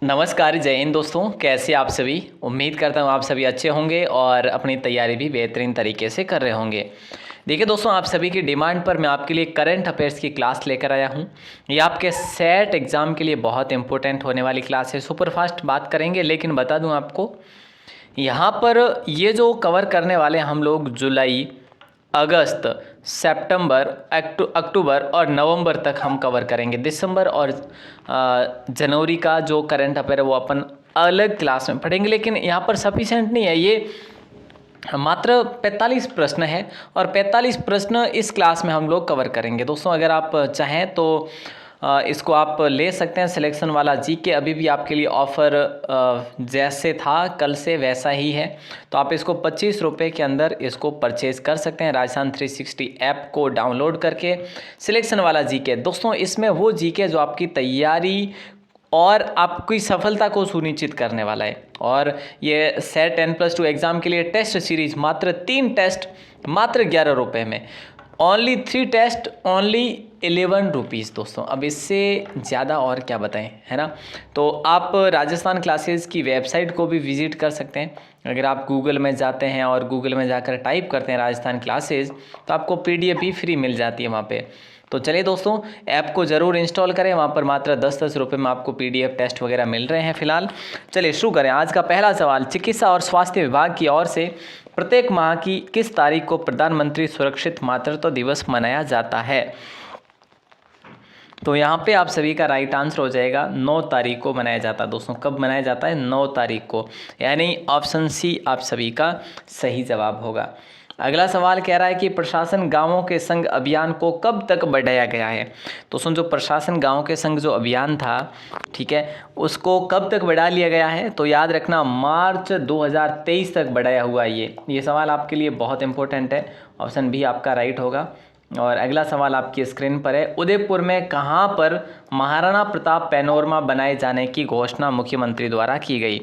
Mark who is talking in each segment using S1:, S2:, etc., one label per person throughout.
S1: नमस्कार, जय हिंद दोस्तों। कैसे आप सभी? उम्मीद करता हूँ आप सभी अच्छे होंगे और अपनी तैयारी भी बेहतरीन तरीके से कर रहे होंगे। देखिए दोस्तों, आप सभी की डिमांड पर मैं आपके लिए करंट अफेयर्स की क्लास लेकर आया हूँ। ये आपके सेट एग्ज़ाम के लिए बहुत इंपॉर्टेंट होने वाली क्लास है। सुपरफास्ट बात करेंगे, लेकिन बता दूँ आपको, यहाँ पर ये जो कवर करने वाले हम लोग जुलाई, अगस्त, सितंबर, अक्टूबर और नवंबर तक हम कवर करेंगे। दिसंबर और जनवरी का जो करंट अफेयर है वो अपन अलग क्लास में पढ़ेंगे, लेकिन यहाँ पर सफिशेंट नहीं है। ये मात्र 45 प्रश्न है और 45 प्रश्न इस क्लास में हम लोग कवर करेंगे। दोस्तों, अगर आप चाहें तो इसको आप ले सकते हैं। सिलेक्शन वाला जीके अभी भी आपके लिए ऑफ़र जैसे था कल से वैसा ही है, तो आप इसको 25 रुपये के अंदर इसको परचेज़ कर सकते हैं राजस्थान 360 ऐप को डाउनलोड करके। सिलेक्शन वाला जीके दोस्तों, इसमें वो जीके जो आपकी तैयारी और आपकी सफलता को सुनिश्चित करने वाला है। और ये सेट 10+2 एग्ज़ाम के लिए टेस्ट सीरीज मात्र 3 टेस्ट मात्र 11 रुपये में, ओनली 3 टेस्ट ओनली 11 रुपीज़। दोस्तों, अब इससे ज़्यादा और क्या बताएं, है ना। तो आप राजस्थान क्लासेस की वेबसाइट को भी विज़िट कर सकते हैं। अगर आप गूगल में जाते हैं और गूगल में जाकर टाइप करते हैं राजस्थान क्लासेस, तो आपको PDF भी फ्री मिल जाती है वहाँ पे। तो चलिए दोस्तों, ऐप को ज़रूर इंस्टॉल करें। वहाँ पर मात्र 10-10 रुपये में आपको PDF टेस्ट वगैरह मिल रहे हैं फिलहाल। चलिए शुरू करें। आज का पहला सवाल, चिकित्सा और स्वास्थ्य विभाग की ओर से प्रत्येक माह की किस तारीख को प्रधानमंत्री सुरक्षित मातृत्व दिवस मनाया जाता है? तो यहाँ पे आप सभी का राइट आंसर हो जाएगा 9 तारीख को मनाया जाता है। दोस्तों, कब मनाया जाता है? 9 तारीख को, यानी ऑप्शन सी आप सभी का सही जवाब होगा। अगला सवाल कह रहा है कि प्रशासन गांवों के संग अभियान को कब तक बढ़ाया गया है? तो सुन, जो प्रशासन गांवों के संग जो अभियान था, ठीक है, उसको कब तक बढ़ा लिया गया है? तो याद रखना, मार्च 2023 तक बढ़ाया हुआ है ये सवाल आपके लिए बहुत इंपॉर्टेंट है। ऑप्शन बी आपका राइट होगा। और अगला सवाल आपकी स्क्रीन पर है, उदयपुर में कहाँ पर महाराणा प्रताप पैनोरमा बनाए जाने की घोषणा मुख्यमंत्री द्वारा की गई?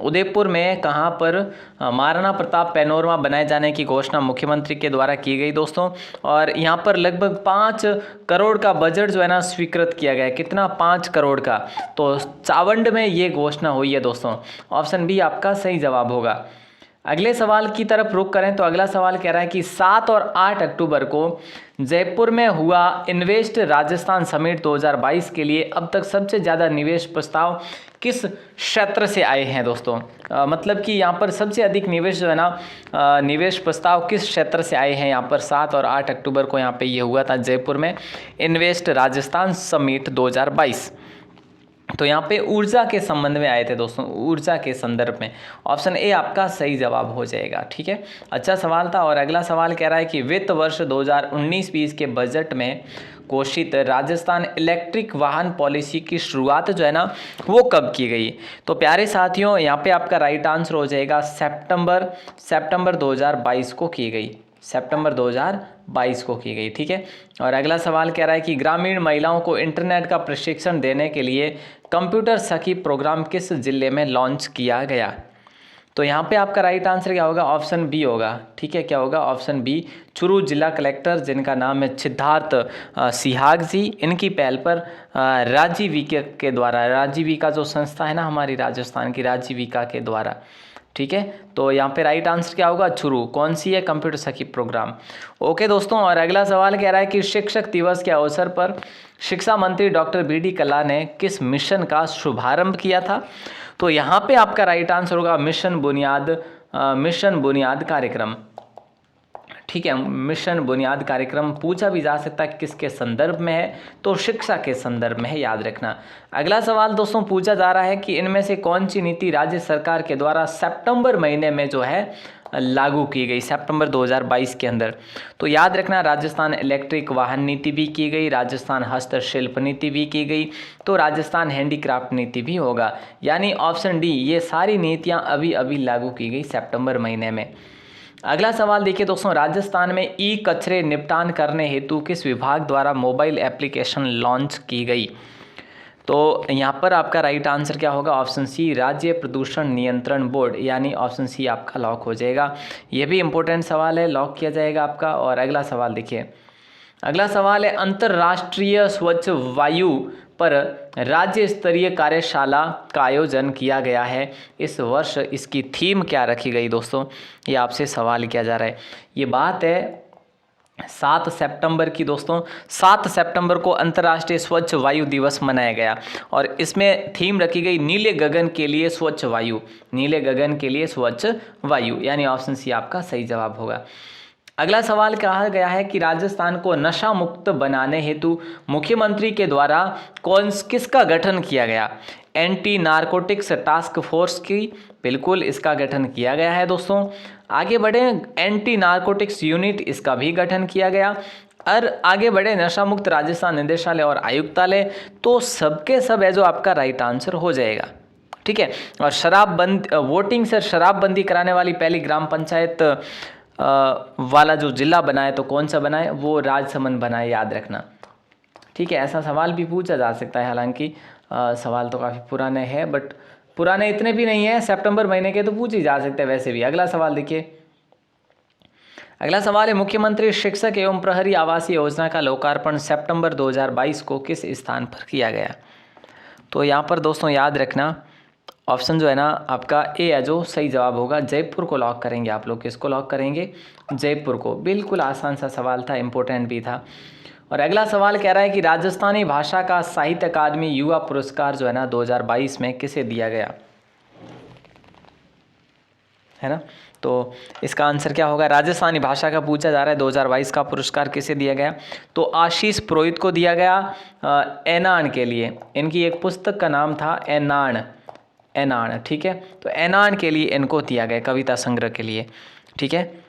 S1: उदयपुर में कहाँ पर महाराणा प्रताप पैनोरमा बनाए जाने की घोषणा मुख्यमंत्री के द्वारा की गई दोस्तों? और यहाँ पर लगभग 5 करोड़ का बजट जो है ना स्वीकृत किया गया है। कितना? 5 करोड़ का। तो चावंड में ये घोषणा हुई है दोस्तों। ऑप्शन बी आपका सही जवाब होगा। अगले सवाल की तरफ रुख करें तो अगला सवाल कह रहा है कि 7 और 8 अक्टूबर को जयपुर में हुआ इन्वेस्ट राजस्थान समिट 2022 के लिए अब तक सबसे ज़्यादा निवेश प्रस्ताव किस क्षेत्र से आए हैं दोस्तों? मतलब कि यहाँ पर सबसे अधिक निवेश जो है ना निवेश प्रस्ताव किस क्षेत्र से आए हैं? यहाँ पर 7 और 8 अक्टूबर को यहाँ पे ये हुआ था जयपुर में इन्वेस्ट राजस्थान समिट 2022। तो यहाँ पे ऊर्जा के संबंध में आए थे दोस्तों, ऊर्जा के संदर्भ में। ऑप्शन ए आपका सही जवाब हो जाएगा। ठीक है, अच्छा सवाल था। और अगला सवाल कह रहा है कि वित्त वर्ष 2019-20 के बजट में घोषित राजस्थान इलेक्ट्रिक वाहन पॉलिसी की शुरुआत जो है ना वो कब की गई? तो प्यारे साथियों, यहाँ पे आपका राइट आंसर हो जाएगा सितंबर 2022 को की गई। सितंबर 2022 को की गई। ठीक है, और अगला सवाल कह रहा है कि ग्रामीण महिलाओं को इंटरनेट का प्रशिक्षण देने के लिए कंप्यूटर सखी प्रोग्राम किस जिले में लॉन्च किया गया? तो यहाँ पे आपका राइट आंसर क्या होगा? ऑप्शन बी होगा। ठीक है, क्या होगा? ऑप्शन बी, चुरू जिला कलेक्टर जिनका नाम है सिद्धार्थ सिहाग जी, इनकी पहल पर राजीविका के द्वारा, राजीविका जो संस्था है ना हमारी राजस्थान की, राजीविका के द्वारा। ठीक है, तो यहाँ पे राइट आंसर क्या होगा? चुरू। कौन सी है? कंप्यूटर सखी प्रोग्राम। ओके दोस्तों, और अगला सवाल कह रहा है कि शिक्षक दिवस के अवसर पर शिक्षा मंत्री डॉक्टर BD कल्ला ने किस मिशन का शुभारंभ किया था? तो यहाँ पे आपका राइट आंसर होगा मिशन बुनियाद कार्यक्रम। ठीक है, मिशन बुनियाद कार्यक्रम पूछा भी जा सकता है किसके संदर्भ में है, तो शिक्षा के संदर्भ में है, याद रखना। अगला सवाल दोस्तों पूछा जा रहा है कि इनमें से कौन सी नीति राज्य सरकार के द्वारा सितंबर महीने में जो है लागू की गई, सितंबर 2022 के अंदर? तो याद रखना, राजस्थान इलेक्ट्रिक वाहन नीति भी की गई, राजस्थान हस्तशिल्प नीति भी की गई, तो राजस्थान हैंडीक्राफ्ट नीति भी होगा। यानी ऑप्शन डी, ये सारी नीतियाँ अभी अभी लागू की गई सितंबर महीने में। अगला सवाल देखिए दोस्तों, राजस्थान में कचरे निपटान करने हेतु किस विभाग द्वारा मोबाइल एप्लीकेशन लॉन्च की गई? तो यहाँ पर आपका राइट आंसर क्या होगा? ऑप्शन सी, राज्य प्रदूषण नियंत्रण बोर्ड, यानी ऑप्शन सी आपका लॉक हो जाएगा। यह भी इंपॉर्टेंट सवाल है, लॉक किया जाएगा आपका। और अगला सवाल देखिए, अगला सवाल है, अंतर्राष्ट्रीय स्वच्छ वायु पर राज्य स्तरीय कार्यशाला का आयोजन किया गया है। इस वर्ष इसकी थीम क्या रखी गई दोस्तों, ये आपसे सवाल किया जा रहा है। ये बात है 7 सितंबर की दोस्तों। 7 सितंबर को अंतर्राष्ट्रीय स्वच्छ वायु दिवस मनाया गया और इसमें थीम रखी गई नीले गगन के लिए स्वच्छ वायु। नीले गगन के लिए स्वच्छ वायु, यानी ऑप्शन सी आपका सही जवाब होगा। अगला सवाल कहा गया है कि राजस्थान को नशा मुक्त बनाने हेतु मुख्यमंत्री के द्वारा किसका गठन किया गया। एंटी नारकोटिक्स टास्क फोर्स की, बिल्कुल इसका गठन किया गया है दोस्तों। आगे बढ़े, एंटी नारकोटिक्स यूनिट, इसका भी गठन किया गया। और आगे बढ़े, नशा मुक्त राजस्थान निदेशालय और आयुक्तालय, तो सबके सब है जो आपका राइट आंसर हो जाएगा। ठीक है। और शराबबंदी, वोटिंग से शराबबंदी कराने वाली पहली ग्राम पंचायत वाला जो जिला बनाए तो कौन सा बनाए, वो राजसमंद बनाए, याद रखना। ठीक है, ऐसा सवाल भी पूछा जा सकता है। हालांकि सवाल तो काफ़ी पुराने हैं, बट पुराने इतने भी नहीं है, सितंबर महीने के तो पूछ ही जा सकते हैं वैसे भी। अगला सवाल देखिए। अगला सवाल है, मुख्यमंत्री शिक्षक एवं प्रहरी आवासीय योजना का लोकार्पण सितंबर 2022 को किस स्थान पर किया गया। तो यहाँ पर दोस्तों याद रखना, ऑप्शन जो है ना आपका ए है जो सही जवाब होगा। जयपुर को लॉक करेंगे आप लोग। किसको लॉक करेंगे? जयपुर को। बिल्कुल आसान सा सवाल था, इम्पोर्टेंट भी था। और अगला सवाल कह रहा है कि राजस्थानी भाषा का साहित्य अकादमी युवा पुरस्कार जो है ना 2022 में किसे दिया गया है ना। तो इसका आंसर क्या होगा? राजस्थानी भाषा का पूछा जा रहा है, 2022 का पुरस्कार किसे दिया गया? तो आशीष पुरोहित को दिया गया एनान के लिए। इनकी एक पुस्तक का नाम था एनान। ठीक है, तो एनान के लिए इनको दिया गया, कविता संग्रह के लिए। ठीक है,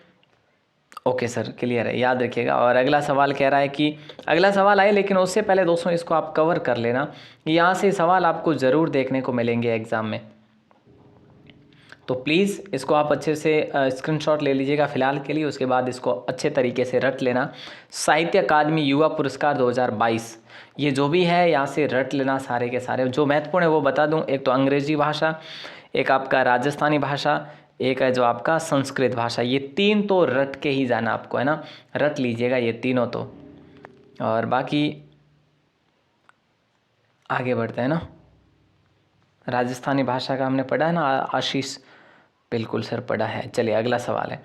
S1: ओके सर, क्लियर है, याद रखिएगा। और अगला सवाल कह रहा है कि अगला सवाल आए, लेकिन उससे पहले दोस्तों इसको आप कवर कर लेना। यहाँ से सवाल आपको ज़रूर देखने को मिलेंगे एग्ज़ाम में, तो प्लीज़ इसको आप अच्छे से स्क्रीनशॉट ले लीजिएगा फ़िलहाल के लिए। उसके बाद इसको अच्छे तरीके से रट लेना। साहित्य अकादमी युवा पुरस्कार 2022, ये जो भी है यहाँ से रट लेना सारे के सारे। जो महत्वपूर्ण है वो बता दूँ, एक तो अंग्रेजी भाषा, एक आपका राजस्थानी भाषा, एक है जो आपका संस्कृत भाषा। ये 3 तो रट के ही जाना आपको, है ना, रट लीजिएगा ये तीनों तो। और बाकी आगे बढ़ते हैं ना। राजस्थानी भाषा का हमने पढ़ा है ना आशीष, बिल्कुल सर पढ़ा है। चलिए अगला सवाल है,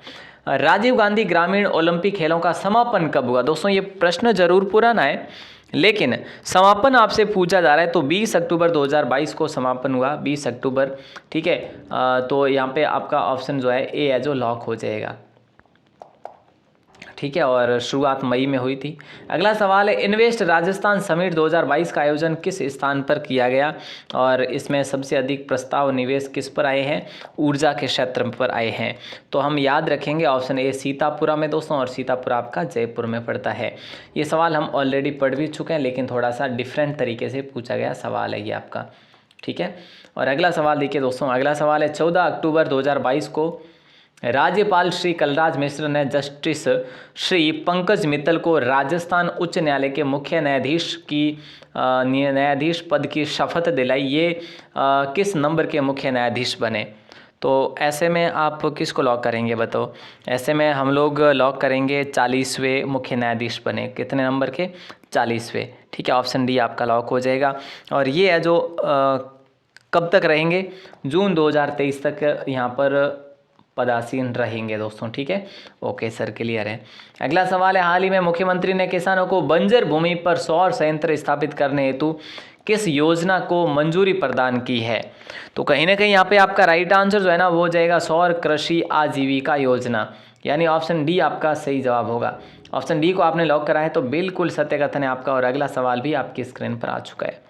S1: राजीव गांधी ग्रामीण ओलंपिक खेलों का समापन कब हुआ। दोस्तों ये प्रश्न जरूर पुराना है, लेकिन समापन आपसे पूछा जा रहा है। तो 20 अक्टूबर 2022 को समापन हुआ, 20 अक्टूबर। ठीक है, तो यहाँ पे आपका ऑप्शन जो है ए है जो लॉक हो जाएगा। ठीक है, और शुरुआत मई में हुई थी। अगला सवाल है, इन्वेस्ट राजस्थान समिट 2022 का आयोजन किस स्थान पर किया गया। और इसमें सबसे अधिक प्रस्ताव निवेश किस पर आए हैं? ऊर्जा के क्षेत्र पर आए हैं। तो हम याद रखेंगे ऑप्शन ए सीतापुरा में दोस्तों, और सीतापुरा आपका जयपुर में पड़ता है। ये सवाल हम ऑलरेडी पढ़ भी चुके हैं, लेकिन थोड़ा सा डिफरेंट तरीके से पूछा गया सवाल है ये आपका। ठीक है, और अगला सवाल देखिए दोस्तों। अगला सवाल है, 14 अक्टूबर 2022 को राज्यपाल श्री कलराज मिश्र ने जस्टिस श्री पंकज मित्तल को राजस्थान उच्च न्यायालय के मुख्य न्यायाधीश पद की शपथ दिलाई। ये किस नंबर के मुख्य न्यायाधीश बने। तो ऐसे में आप किसको लॉक करेंगे बताओ। ऐसे में हम लोग लॉक करेंगे 40वें मुख्य न्यायाधीश बने। कितने नंबर के? 40वें। ठीक है, ऑप्शन डी आपका लॉक हो जाएगा। और ये है जो कब तक रहेंगे? जून 2023 तक यहाँ पर पदासीन रहेंगे दोस्तों। ठीक है, ओके सर, क्लियर है। अगला सवाल है, हाल ही में मुख्यमंत्री ने किसानों को बंजर भूमि पर सौर संयंत्र स्थापित करने हेतु किस योजना को मंजूरी प्रदान की है। तो कहीं ना कहीं यहाँ पे आपका राइट आंसर जो है ना वो हो जाएगा सौर कृषि आजीविका योजना, यानी ऑप्शन डी आपका सही जवाब होगा। ऑप्शन डी को आपने लॉक करा है तो बिल्कुल सत्य कथन है आपका। और अगला सवाल भी आपकी स्क्रीन पर आ चुका है।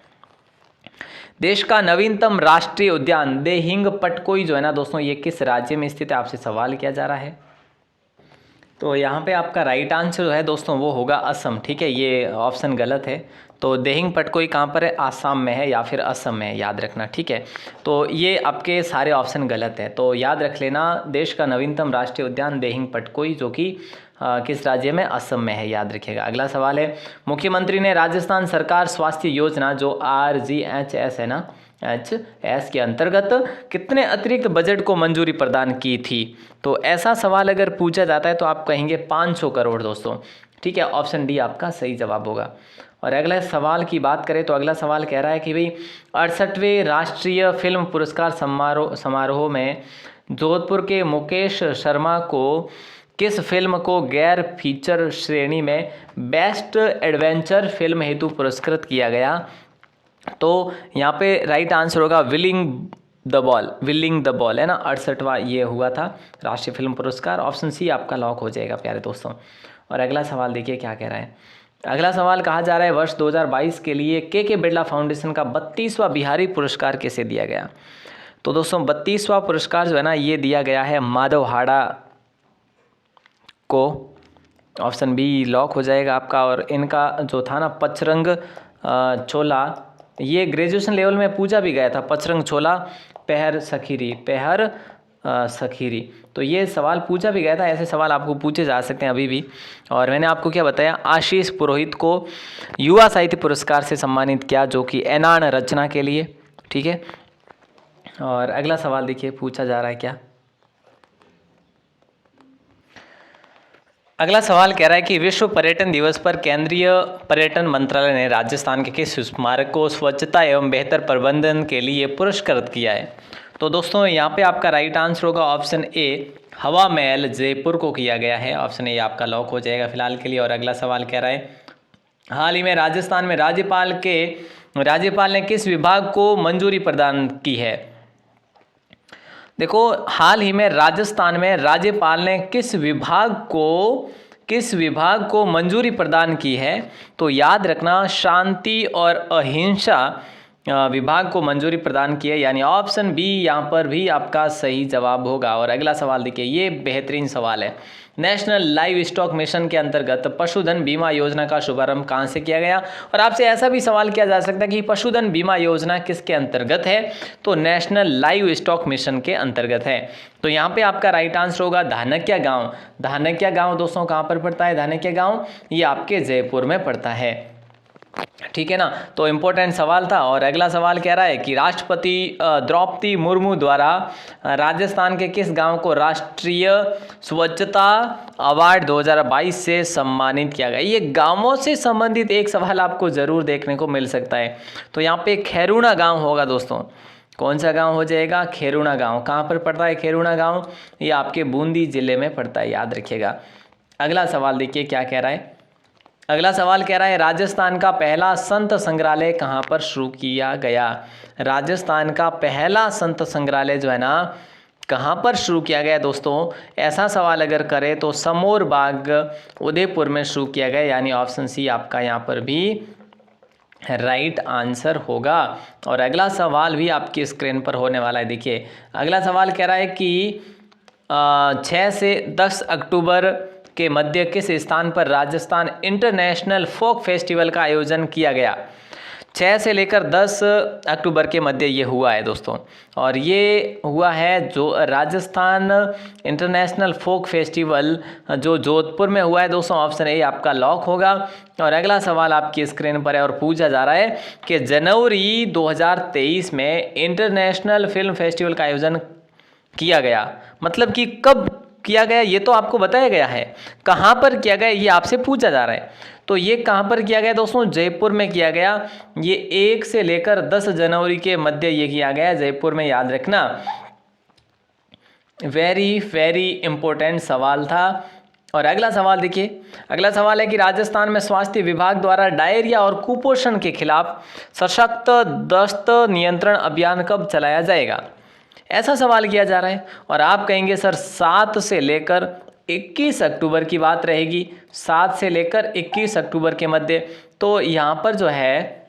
S1: देश का नवीनतम राष्ट्रीय उद्यान देहिंग पटकोई जो है ना दोस्तों, ये किस राज्य में स्थित है, आपसे सवाल किया जा रहा है। तो यहाँ पे आपका राइट आंसर जो है दोस्तों वो होगा असम। ठीक है, ये ऑप्शन गलत है। तो देहिंग पटकोई कहाँ पर है? आसाम में है या फिर असम में है, याद रखना। ठीक है, तो ये आपके सारे ऑप्शन गलत है, तो याद रख लेना। देश का नवीनतम राष्ट्रीय उद्यान देहिंग पटकोई जो कि किस राज्य में? असम में है, याद रखिएगा। अगला सवाल है, मुख्यमंत्री ने राजस्थान सरकार स्वास्थ्य योजना जो RGHS है ना, HS के अंतर्गत कितने अतिरिक्त बजट को मंजूरी प्रदान की थी। तो ऐसा सवाल अगर पूछा जाता है तो आप कहेंगे 500 करोड़ दोस्तों। ठीक है, ऑप्शन डी आपका सही जवाब होगा। और अगला सवाल की बात करें तो अगला सवाल कह रहा है कि भाई 68वें राष्ट्रीय फिल्म पुरस्कार समारोह में जोधपुर के मुकेश शर्मा को किस फिल्म को गैर फीचर श्रेणी में बेस्ट एडवेंचर फिल्म हेतु पुरस्कृत किया गया? तो यहाँ पे राइट आंसर होगा विलिंग द बॉल है ना, 68वां ये हुआ था राष्ट्रीय फिल्म पुरस्कार। ऑप्शन सी आपका लॉक हो जाएगा प्यारे दोस्तों। और अगला सवाल देखिए क्या कह रहा है। अगला सवाल कहा जा रहा है वर्ष 2022 के लिए के बिरला फाउंडेशन का 32वां बिहारी पुरस्कार किसे दिया गया? तो दोस्तों 32वां पुरस्कार जो है ना ये दिया गया है माधव हाड़ा को। ऑप्शन बी लॉक हो जाएगा आपका। और इनका जो था ना पचरंग छोला, ये ग्रेजुएशन लेवल में पूछा भी गया था, पचरंग छोला पहर सखीरी, तो ये सवाल पूछा भी गया था। ऐसे सवाल आपको पूछे जा सकते हैं अभी भी। और मैंने आपको क्या बताया, आशीष पुरोहित को युवा साहित्य पुरस्कार से सम्मानित किया जो कि एनान रचना के लिए, ठीक है। और अगला सवाल देखिए पूछा जा रहा है क्या। अगला सवाल कह रहा है कि विश्व पर्यटन दिवस पर केंद्रीय पर्यटन मंत्रालय ने राजस्थान के किस स्मारक को स्वच्छता एवं बेहतर प्रबंधन के लिए पुरस्कृत किया है? तो दोस्तों यहाँ पे आपका राइट आंसर होगा ऑप्शन ए, हवा महल जयपुर को किया गया है। ऑप्शन ए आपका लॉक हो जाएगा फिलहाल के लिए। और अगला सवाल कह रहा है हाल ही में राजस्थान में राज्यपाल ने किस विभाग को मंजूरी प्रदान की है? देखो हाल ही में राजस्थान में राज्यपाल ने किस विभाग को मंजूरी प्रदान की है? तो याद रखना शांति और अहिंसा विभाग को मंजूरी प्रदान की है, यानी ऑप्शन बी यहाँ पर भी आपका सही जवाब होगा। और अगला सवाल देखिए, ये बेहतरीन सवाल है। नेशनल लाइव स्टॉक मिशन के अंतर्गत पशुधन बीमा योजना का शुभारंभ कहाँ से किया गया? और आपसे ऐसा भी सवाल किया जा सकता है कि पशुधन बीमा योजना किसके अंतर्गत है? तो नेशनल लाइव स्टॉक मिशन के अंतर्गत है। तो यहाँ पे आपका राइट आंसर होगा धानक्या गाँव। धानक्या गाँव दोस्तों कहाँ पर पड़ता है? धानक्या गाँव ये आपके जयपुर में पड़ता है, ठीक है ना। तो इम्पोर्टेंट सवाल था। और अगला सवाल कह रहा है कि राष्ट्रपति द्रौपदी मुर्मू द्वारा राजस्थान के किस गांव को राष्ट्रीय स्वच्छता अवार्ड 2022 से सम्मानित किया गया? ये गांवों से संबंधित एक सवाल आपको ज़रूर देखने को मिल सकता है। तो यहाँ पे खैरुणा गांव होगा दोस्तों। कौन सा गांव हो जाएगा? खैरुणा गांव। कहाँ पर पड़ता है खैरुणा गांव? ये आपके बूंदी जिले में पड़ता है, याद रखिएगा। अगला सवाल देखिए क्या कह रहा है। अगला सवाल कह रहा है राजस्थान का पहला संत संग्रहालय कहाँ पर शुरू किया गया? राजस्थान का पहला संत संग्रहालय जो है ना कहाँ पर शुरू किया गया दोस्तों? ऐसा सवाल अगर करें तो समोर बाग उदयपुर में शुरू किया गया, यानी ऑप्शन सी आपका यहाँ पर भी राइट आंसर होगा। और अगला सवाल भी आपकी स्क्रीन पर होने वाला है। देखिए अगला सवाल कह रहा है कि 6 से 10 अक्टूबर के मध्य किस स्थान पर राजस्थान इंटरनेशनल फोक फेस्टिवल का आयोजन किया गया? 6 से लेकर 10 अक्टूबर के मध्य ये हुआ है दोस्तों। और ये हुआ है जो राजस्थान इंटरनेशनल फोक फेस्टिवल जो जोधपुर में हुआ है दोस्तों। ऑप्शन ए आपका लॉक होगा। और अगला सवाल आपकी स्क्रीन पर है और पूछा जा रहा है कि जनवरी 2023 में इंटरनेशनल फिल्म फेस्टिवल का आयोजन किया गया, मतलब कि कब किया गया ये तो आपको बताया गया है, कहाँ पर किया गया ये आपसे पूछा जा रहा है। तो ये कहाँ पर किया गया दोस्तों? जयपुर में किया गया। ये 1 से लेकर 10 जनवरी के मध्य ये किया गया जयपुर में, याद रखना। वेरी वेरी इंपॉर्टेंट सवाल था। और अगला सवाल देखिए, अगला सवाल है कि राजस्थान में स्वास्थ्य विभाग द्वारा डायरिया और कुपोषण के खिलाफ सशक्त दस्त नियंत्रण अभियान कब चलाया जाएगा? ऐसा सवाल किया जा रहा है। और आप कहेंगे सर 7 से लेकर 21 अक्टूबर की बात रहेगी, 7 से लेकर 21 अक्टूबर के मध्य। तो यहाँ पर जो है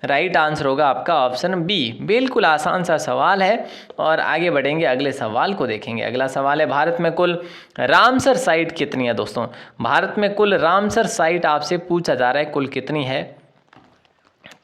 S1: राइट आंसर होगा आपका ऑप्शन बी। बिल्कुल आसान सा सवाल है। और आगे बढ़ेंगे, अगले सवाल को देखेंगे। अगला सवाल है भारत में कुल रामसर साइट कितनी है दोस्तों? भारत में कुल रामसर साइट आपसे पूछा जा रहा है कुल कितनी है?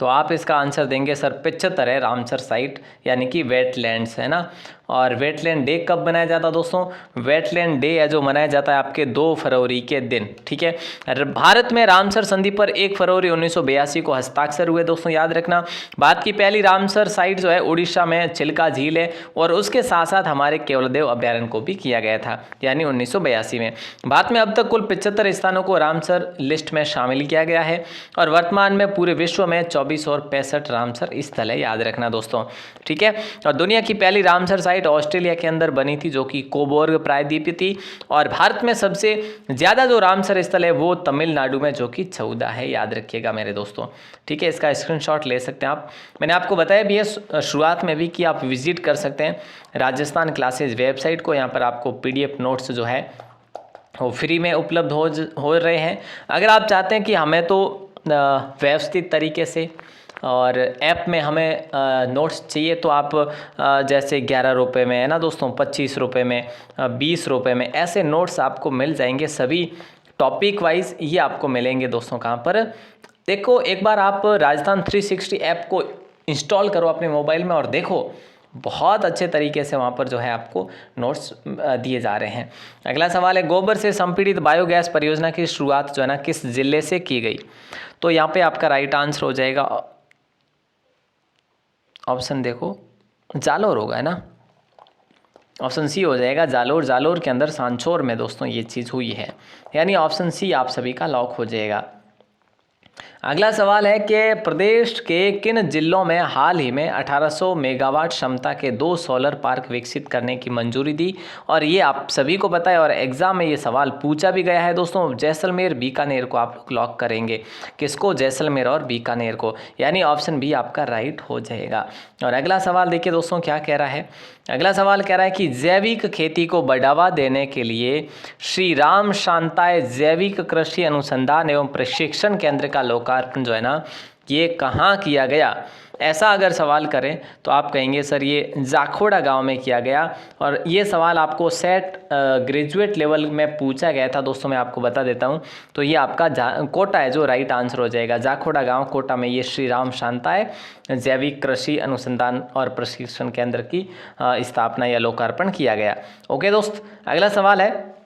S1: तो आप इसका आंसर देंगे सर 75 है रामसर साइट, यानी कि वेटलैंड्स, है ना। और वेटलैंड डे कब मनाया जाता है दोस्तों? वेटलैंड डे है जो मनाया जाता है आपके 2 फरवरी के दिन, ठीक है। भारत में रामसर संधि पर 1 फरवरी 1982 को हस्ताक्षर हुए दोस्तों, याद रखना। भारत की पहली रामसर साइट जो है उड़ीसा में चिल्का झील है, और उसके साथ साथ हमारे केवलदेव अभ्यारण्य को भी किया गया था, यानी 1982 में। भारत में अब तक कुल 75 स्थानों को रामसर लिस्ट में शामिल किया गया है, और वर्तमान में पूरे विश्व में 24 और 65 रामसर स्थल है, याद रखना दोस्तों, ठीक है। और दुनिया की पहली रामसर साइट ऑस्ट्रेलिया के अंदर बनी थी, जो कि कोबोर्ग प्रायद्वीप थी। और भारत में सबसे ज़्यादा जो रामसर स्थल है वो तमिलनाडु में, जो कि 14 है, याद रखिएगा मेरे दोस्तों, ठीक है। इसका स्क्रीनशॉट ले सकते हैं आप। मैंने आपको बताया भी है शुरुआत में भी कि आप विजिट कर सकते हैं राजस्थान क्लासेज वेबसाइट को। यहाँ पर आपको PDF नोट्स जो है वो फ्री में उपलब्ध हो रहे हैं। अगर आप चाहते हैं कि हमें तो व्यवस्थित तरीके से और ऐप में हमें नोट्स चाहिए, तो आप जैसे 11 रुपये में, है ना दोस्तों, 25 रुपये में, 20 रुपये में, ऐसे नोट्स आपको मिल जाएंगे। सभी टॉपिक वाइज ये आपको मिलेंगे दोस्तों। कहाँ पर? देखो, एक बार आप राजस्थान 360 ऐप को इंस्टॉल करो अपने मोबाइल में और देखो, बहुत अच्छे तरीके से वहाँ पर जो है आपको नोट्स दिए जा रहे हैं। अगला सवाल है, गोबर से संपीड़ित बायोगैस परियोजना की शुरुआत जो है ना किस जिले से की गई? तो यहाँ पे आपका राइट आंसर हो जाएगा ऑप्शन, देखो जालोर होगा, है ना। ऑप्शन सी हो जाएगा जालोर। जालोर के अंदर सांचौर में दोस्तों ये चीज़ हुई है, यानी ऑप्शन सी आप सभी का लॉक हो जाएगा। अगला सवाल है कि प्रदेश के किन जिलों में हाल ही में 1800 मेगावाट क्षमता के 2 सोलर पार्क विकसित करने की मंजूरी दी? और ये आप सभी को पता है और एग्जाम में ये सवाल पूछा भी गया है दोस्तों। जैसलमेर, बीकानेर को आप लॉक करेंगे। किसको? जैसलमेर और बीकानेर को, यानी ऑप्शन बी आपका राइट हो जाएगा। और अगला सवाल देखिए दोस्तों क्या कह रहा है। अगला सवाल कह रहा है कि जैविक खेती को बढ़ावा देने के लिए श्री राम शांताय जैविक कृषि अनुसंधान एवं प्रशिक्षण केंद्र का लोकार्पण जो है ना ये कहाँ किया गया? ऐसा अगर सवाल करें तो आप कहेंगे सर ये जाखोड़ा गांव में किया गया। और ये सवाल आपको सेट ग्रेजुएट लेवल में पूछा गया था दोस्तों, मैं आपको बता देता हूं। तो ये आपका कोटा है जो राइट आंसर हो जाएगा। जाखोड़ा गांव कोटा में ये श्री राम शांताय जैविक कृषि अनुसंधान और प्रशिक्षण केंद्र की स्थापना या लोकार्पण किया गया। ओके दोस्त, अगला सवाल है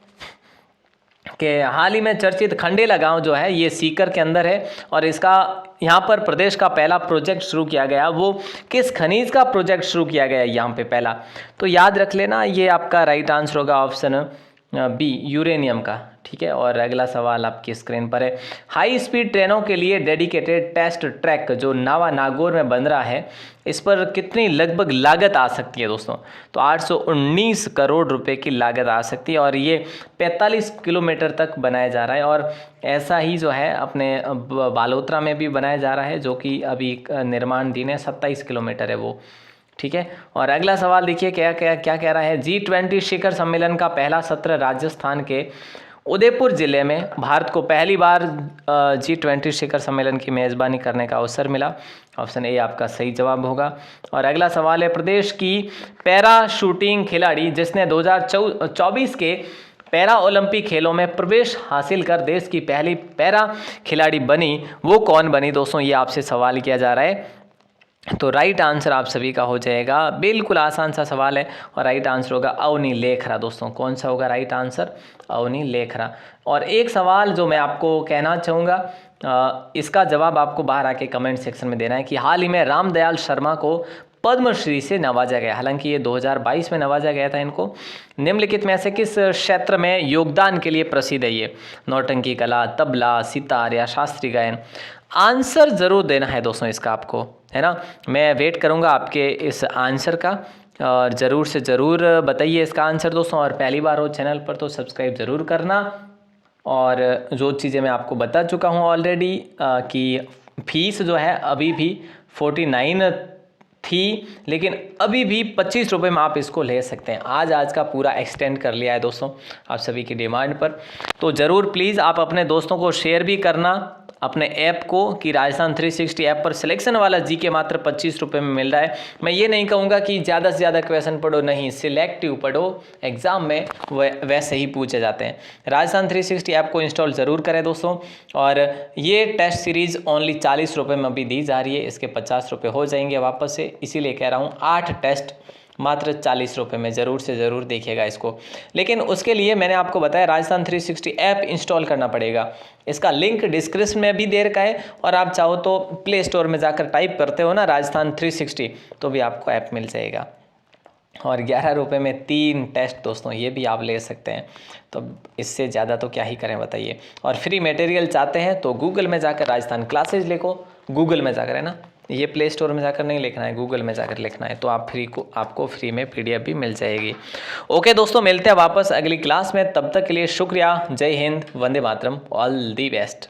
S1: कि हाल ही में चर्चित खंडेला गांव जो है ये सीकर के अंदर है, और इसका यहाँ पर प्रदेश का पहला प्रोजेक्ट शुरू किया गया। वो किस खनिज का प्रोजेक्ट शुरू किया गया यहाँ पे पहला? तो याद रख लेना, ये आपका राइट आंसर होगा ऑप्शन बी, यूरेनियम का, ठीक है। और अगला सवाल आपकी स्क्रीन पर है, हाई स्पीड ट्रेनों के लिए डेडिकेटेड टेस्ट ट्रैक जो नावा नागौर में बन रहा है, इस पर कितनी लगभग लागत आ सकती है दोस्तों? तो 819 करोड़ रुपए की लागत आ सकती है, और ये 45 किलोमीटर तक बनाया जा रहा है। और ऐसा ही जो है अपने बालोतरा में भी बनाया जा रहा है, जो कि अभी निर्माणाधीन है, 27 किलोमीटर है वो, ठीक है। और अगला सवाल देखिए क्या कह रहा है, G20 शिखर सम्मेलन का पहला सत्र राजस्थान के उदयपुर जिले में भारत को पहली बार G20 शिखर सम्मेलन की मेज़बानी करने का अवसर मिला। ऑप्शन ए आपका सही जवाब होगा। और अगला सवाल है, प्रदेश की पैरा शूटिंग खिलाड़ी जिसने 2024 के पैरा ओलंपिक खेलों में प्रवेश हासिल कर देश की पहली पैरा खिलाड़ी बनी, वो कौन बनी दोस्तों? ये आपसे सवाल किया जा रहा है। तो राइट आंसर आप सभी का हो जाएगा, बिल्कुल आसान सा सवाल है, और राइट आंसर होगा अवनी लेखरा दोस्तों। कौन सा होगा राइट आंसर? अवनी लेखरा। और एक सवाल जो मैं आपको कहना चाहूँगा, इसका जवाब आपको बाहर आके कमेंट सेक्शन में देना है कि हाल ही में रामदयाल शर्मा को पद्मश्री से नवाजा गया। हालांकि ये 2022 में नवाजा गया था इनको। निम्नलिखित में से किस क्षेत्र में योगदान के लिए प्रसिद्ध है ये? नौटंकी कला, तबला, सितार या शास्त्रीय गायन? आंसर ज़रूर देना है दोस्तों इसका आपको, है ना। मैं वेट करूँगा आपके इस आंसर का, और ज़रूर से ज़रूर बताइए इसका आंसर दोस्तों। और पहली बार हो चैनल पर तो सब्सक्राइब ज़रूर करना। और जो चीज़ें मैं आपको बता चुका हूँ ऑलरेडी कि फीस जो है अभी भी 49 थी, लेकिन अभी भी 25 रुपये में आप इसको ले सकते हैं। आज का पूरा एक्सटेंड कर लिया है दोस्तों आप सभी की डिमांड पर। तो ज़रूर प्लीज़ आप अपने दोस्तों को शेयर भी करना, अपने ऐप को कि राजस्थान 360 ऐप पर सिलेक्शन वाला जीके मात्र 25 रुपये में मिल रहा है। मैं ये नहीं कहूँगा कि ज़्यादा से ज़्यादा क्वेश्चन पढ़ो, नहीं, सिलेक्टिव पढ़ो, एग्ज़ाम में वैसे ही पूछे जाते हैं। राजस्थान 360 ऐप को इंस्टॉल ज़रूर करें दोस्तों। और ये टेस्ट सीरीज़ ओनली 40 रुपये में अभी दी जा रही है, इसके 50 रुपये हो जाएंगे वापस से, इसीलिए कह रहा हूँ 8 टेस्ट मात्र 40 रुपये में, ज़रूर से ज़रूर देखिएगा इसको। लेकिन उसके लिए मैंने आपको बताया राजस्थान 360 ऐप इंस्टॉल करना पड़ेगा। इसका लिंक डिस्क्रिप्शन में भी दे रखा है, और आप चाहो तो प्ले स्टोर में जाकर टाइप करते हो ना राजस्थान 360 तो भी आपको ऐप मिल जाएगा। और 11 रुपये में 3 टेस्ट दोस्तों, ये भी आप ले सकते हैं। तो इससे ज़्यादा तो क्या ही करें बताइए। और फ्री मटेरियल चाहते हैं तो गूगल में जाकर राजस्थान क्लासेज लिखो, गूगल में जाकर, है ना, ये प्ले स्टोर में जाकर नहीं लिखना है, गूगल में जाकर लिखना है, तो आपको फ्री में PDF भी मिल जाएगी। ओके दोस्तों, मिलते हैं वापस अगली क्लास में, तब तक के लिए शुक्रिया। जय Hind, Vande Mataram, all the best.